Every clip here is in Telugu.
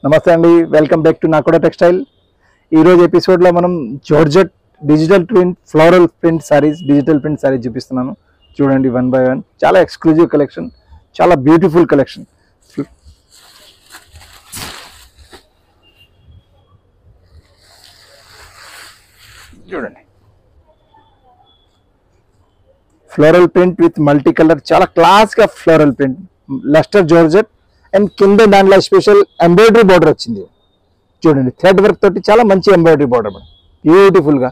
నమస్తే అండి, వెల్కమ్ బ్యాక్ టు నాకోడా టెక్స్టైల్. ఈరోజు ఎపిసోడ్లో మనం georgette digital print floral print saris చూపిస్తున్నాను. చూడండి, 1 by 1 చాలా ఎక్స్క్లూజివ్ కలెక్షన్, చాలా బ్యూటిఫుల్ కలెక్షన్. చూడండి, floral print with multi colour, చాలా క్లాస్గా floral print, lustre georgette and కింద దాంట్లో స్పెషల్ ఎంబ్రాయిడరీ బార్డర్ వచ్చింది. చూడండి, థ్రెడ్ వర్క్ తోటి చాలా మంచి ఎంబ్రాయిడరీ బార్డర్ బ్యూటిఫుల్ గా.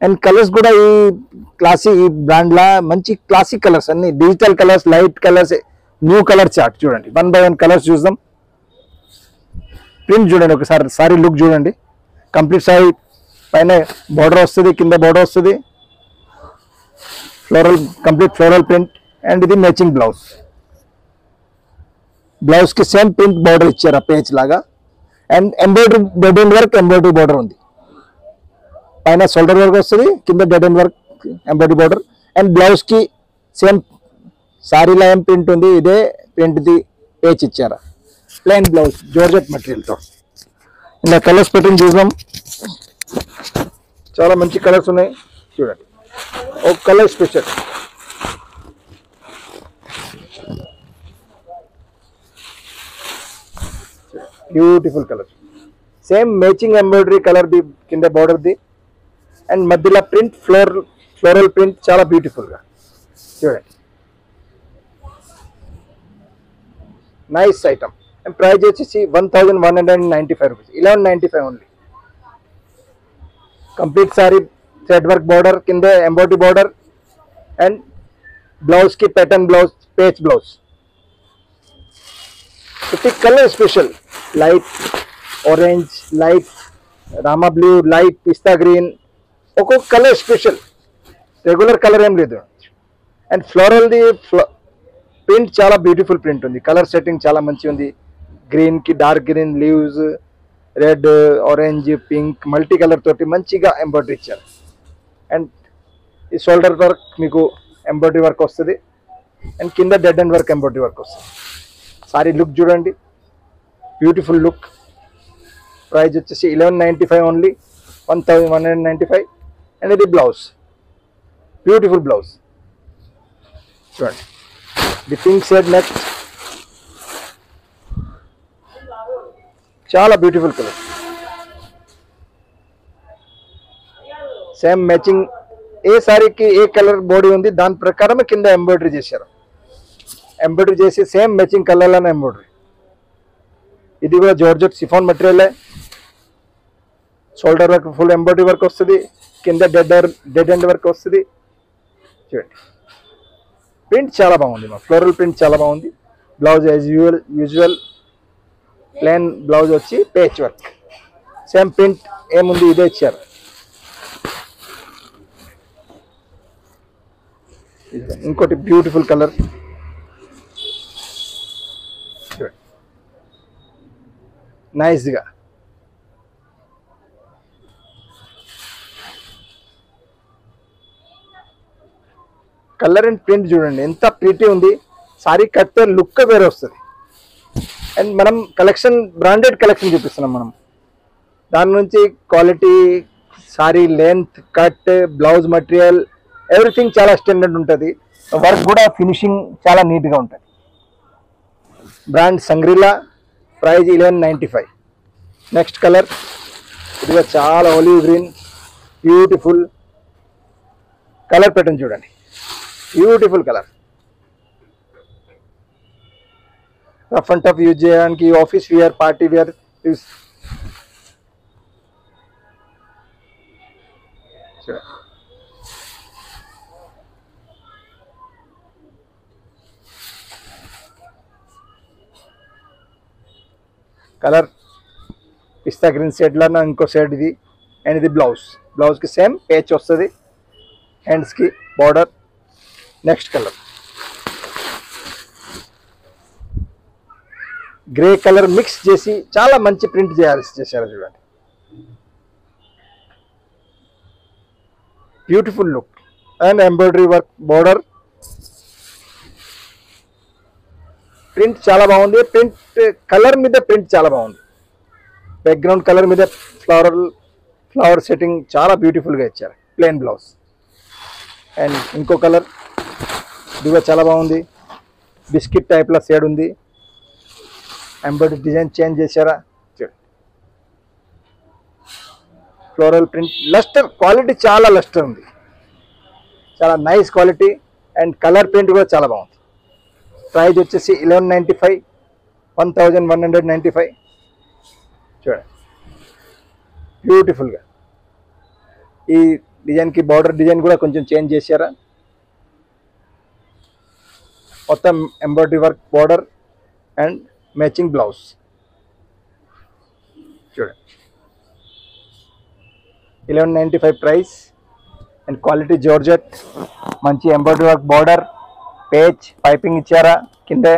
అండ్ కలర్స్ కూడా ఈ బ్రాండ్ లా మంచి క్లాసిక్ కలర్స్, అన్ని digital colours, light colours, new colour chart. చూడండి, 1 by 1 కలర్స్ చూద్దాం. ప్రింట్ చూడండి, ఒకసారి సారీ లుక్ చూడండి. కంప్లీట్ సారీ పైన బార్డర్ వస్తుంది, కింద బార్డర్ వస్తుంది, కంప్లీట్ ఫ్లోరల్ ప్రింట్. అండ్ ఇది మ్యాచింగ్ బ్లౌజ్ కి సేమ్ ప్రింట్ బార్డర్ ఇచ్చారు, పేజ్ లాగా. And embroidery dead end work embroidery border ఉంది. పైన షోల్డర్ వర్క్ వస్తుంది, కింద dead end work embroidery border. And blouse కి సేమ్ సారీలో ఏం ప్రింట్ ఉంది, ఇదే ప్రింట్ ది పేజ్ ఇచ్చారు. ప్లెయిన్ బ్లౌజ్ జార్జెట్ మెటీరియల్ తో. ఇలా కలర్స్ పెట్టిన చూద్దాం. చాలా మంచి కలర్స్ ఉన్నాయి. చూడండి, ఒక colour special, beautiful colour, same matching embroidery colour ది కింద బార్డర్ ది. అండ్ మధ్యలో ప్రింట్ ఫ్లోరల్ ప్రింట్, చాలా బ్యూటిఫుల్ గా. చూడండి, నైస్ ఐటమ్. అండ్ ప్రైస్ వచ్చేసి 1195 rupees, 1195 only. Complete sari thread work border, కింద ఎంబ్రాయిడరీ బార్డర్. అండ్ బ్లౌజ్ కి pattern blouse, page blouse. Colour special, light orange, light రామా బ్లూ, లైట్ పిస్తా గ్రీన్, ఒక్కొక్క కలర్ స్పెషల్, రెగ్యులర్ కలర్ ఏం లేదు. అండ్ ఫ్లోరల్ ది ప్రింట్ చాలా బ్యూటిఫుల్ ప్రింట్ ఉంది. కలర్ సెట్టింగ్ చాలా మంచి ఉంది. గ్రీన్ కి dark green leaves, red, orange, pink, multi colour తోటి మంచిగా ఎంబ్రాయిడరీ ఇచ్చారు. అండ్ ఈ షోల్డర్ వర్క్ మీకు ఎంబ్రాయిడరీ వర్క్ వస్తుంది. అండ్ కింద dead and work embroidery work వస్తుంది. సారీ లుక్ చూడండి, బ్యూటిఫుల్ లుక్. ప్రైస్ వచ్చేసి 1195 ఓన్లీ, 1195. అండ్ ఇది బ్లౌజ్, బ్యూటిఫుల్ బ్లౌజ్. చూడండి, ది పింక్ షేడ్ నెక్స్ట్, చాలా బ్యూటిఫుల్ కలర్. సేమ్ మ్యాచింగ్, ఏ సారీకి ఏ కలర్ బాడీ ఉంది దాని ప్రకారం కింద ఎంబ్రాయిడరీ చేశారు. ఎంబ్రాయిడరీ చేసి సేమ్ మ్యాచింగ్ కలర్లోనే ఎంబ్రాయిడరీ. ఇది కూడా georgette chiffon material. Shoulder work full embroidery work వస్తుంది, కింద డెడ్ ఎండ్ వర్క్ వస్తుంది. చూడండి, ప్రింట్ చాలా బాగుంది, మా ఫ్లోరల్ ప్రింట్ చాలా బాగుంది. Blouse as usual plain blouse వచ్చి పేచ్ వర్క్, సేమ్ ప్రింట్ ఏముంది ఇదే ఇచ్చారు. ఇంకోటి బ్యూటిఫుల్ కలర్, నైస్ గా. కలర్ అండ్ ప్రింట్ చూడండి, ఎంత ప్రిటీ ఉంది. సారీ కట్టే లుక్ వేరే వస్తుంది. అండ్ మనం కలెక్షన్, బ్రాండెడ్ కలెక్షన్ చూపిస్తున్నాం మనం. దాని నుంచి quality, sari length, cut, blouse material, everything చాలా స్టాండర్డ్ ఉంటుంది. వర్క్ కూడా ఫినిషింగ్ చాలా నీట్గా ఉంటుంది. బ్రాండ్ సంగ్రీలా. ప్రైజ్ 1195. నెక్స్ట్ కలర్, ఇది చాలా olive green, beautiful colour pattern. చూడండి, beautiful colour. Rough and tough use చేయడానికి, office wear, party wear use. Colour pista green షేడ్లో ఇంకో షేడ్ ఇది. అండ్ ఇది బ్లౌజ్కి సేమ్ పేచ్ వస్తుంది, హ్యాండ్స్కి border. Next colour, grey colour mix చేసి చాలా మంచి ప్రింట్ చేశారు. చూడండి, beautiful look. And embroidery work border, print చాలా బాగుంది. ప్రింట్ కలర్ మీద ప్రింట్ చాలా బాగుంది. బ్యాక్గ్రౌండ్ కలర్ మీద ఫ్లవర్ సెట్టింగ్ చాలా బ్యూటిఫుల్గా ఇచ్చారు. Plain blouse. అండ్ ఇంకో కలర్ ఇది కూడా చాలా బాగుంది. బిస్కెట్ టైప్లో షేడ్ ఉంది. ఎంబ్రాయిడరీ డిజైన్ చేంజ్ చేశారా, ఫ్లోరల్ ప్రింట్. లస్టర్ క్వాలిటీ చాలా లస్టర్ ఉంది, చాలా nice quality. And colour print కూడా చాలా బాగుంది. ప్రైస్ వచ్చేసి 1195, 1195. చూడండి బ్యూటిఫుల్గా. ఈ డిజైన్కి బార్డర్ డిజైన్ కూడా కొంచెం చేంజ్ చేశారా. మొత్తం embroidery work border and matching blouse. చూడండి 1195 ప్రైస్. అండ్ క్వాలిటీ జార్జెట్, మంచి embroidery work border, page piping ఇచ్చారా కిందే.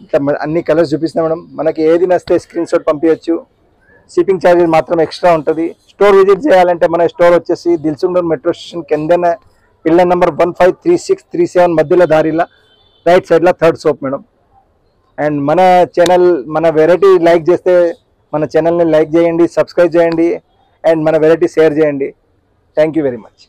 ఇట్లా అన్ని కలర్స్ చూపిస్తున్నాం మేడం. మనకి ఏది నచ్చితే స్క్రీన్ షాట్ పంపించచ్చు. షిప్పింగ్ ఛార్జెస్ మాత్రం ఎక్స్ట్రా ఉంటుంది. స్టోర్ విజిట్ చేయాలంటే మన స్టోర్ వచ్చేసి దిల్సుఖ్నగర్ మెట్రో స్టేషన్ కిందనే పిల్లర్ నెంబర్ 153637 మధ్యలో దారిలో రైట్ సైడ్లో 3rd షాప్ మేడం. అండ్ మన ఛానల్, మన వెరైటీ లైక్ చేస్తే మన ఛానల్ని లైక్ చేయండి, సబ్స్క్రైబ్ చేయండి, అండ్ మన వెరైటీ షేర్ చేయండి. Thank you very much.